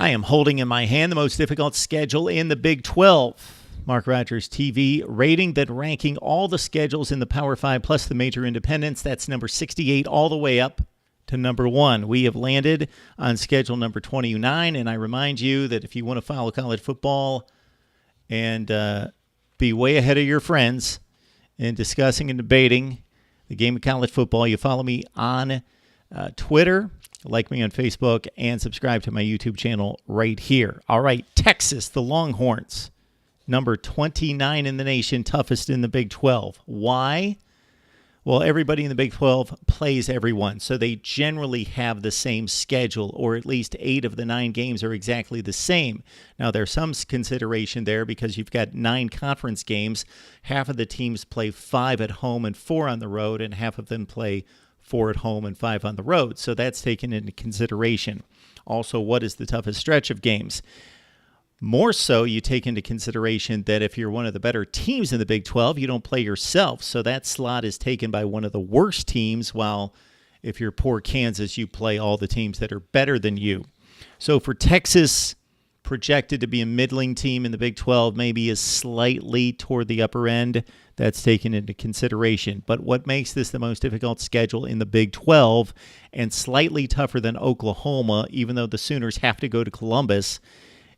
I am holding in my hand the most difficult schedule in the Big 12. Mark Rogers TV rating that ranking all the schedules in the Power 5 plus the major independents. That's number 68 all the way up to number 1. We have landed on schedule number 29, and I remind you that if you want to follow college football and be way ahead of your friends in discussing and debating the game of college football, you follow me on Twitter, like me on Facebook, and subscribe to my YouTube channel right here. All right, Texas, the Longhorns, number 29 in the nation, toughest in the Big 12. Why? Well, everybody in the Big 12 plays everyone, so they generally have the same schedule, or at least 8 of the 9 games are exactly the same. Now, there's some consideration there because you've got 9 conference games. Half of the teams play 5 at home and 4 on the road, and half of them play 4 at home and 5 on the road. So that's taken into consideration. Also, what is the toughest stretch of games? More so, you take into consideration that if you're one of the better teams in the Big 12, you don't play yourself. So that slot is taken by one of the worst teams, while if you're poor Kansas, you play all the teams that are better than you. So for Texas, projected to be a middling team in the Big 12, maybe is slightly toward the upper end. That's taken into consideration. But what makes this the most difficult schedule in the Big 12 and slightly tougher than Oklahoma, even though the Sooners have to go to Columbus,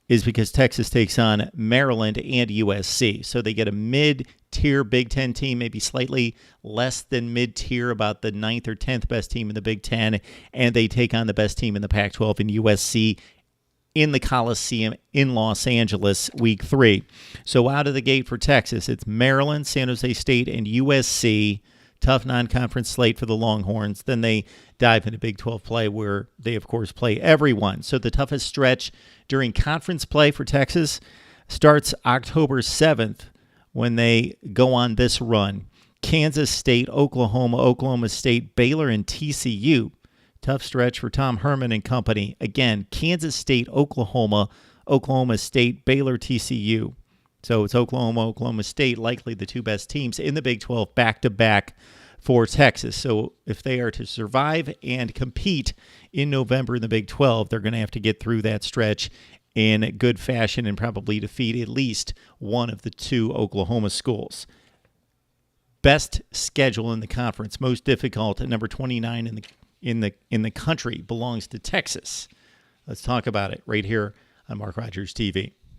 is because Texas takes on Maryland and USC. So they get a mid-tier Big Ten team, maybe slightly less than mid-tier, about the 9th or 10th best team in the Big Ten, and they take on the best team in the Pac-12 in USC in the Coliseum in Los Angeles, Week 3. So out of the gate for Texas, it's Maryland, San Jose State, and USC. Tough non-conference slate for the Longhorns. Then they dive into Big 12 play, where they, of course, play everyone. So the toughest stretch during conference play for Texas starts October 7th when they go on this run. Kansas State, Oklahoma, Oklahoma State, Baylor, and TCU. Tough stretch for Tom Herman and company. Again, Kansas State, Oklahoma, Oklahoma State, Baylor, TCU. So it's Oklahoma, Oklahoma State, likely the 2 best teams in the Big 12 back-to-back for Texas. So if they are to survive and compete in November in the Big 12, they're going to have to get through that stretch in good fashion and probably defeat at least one of the 2 Oklahoma schools. Best schedule in the conference, most difficult at number 29 in the country, belongs to Texas. Let's talk about it right here on Mark Rogers TV.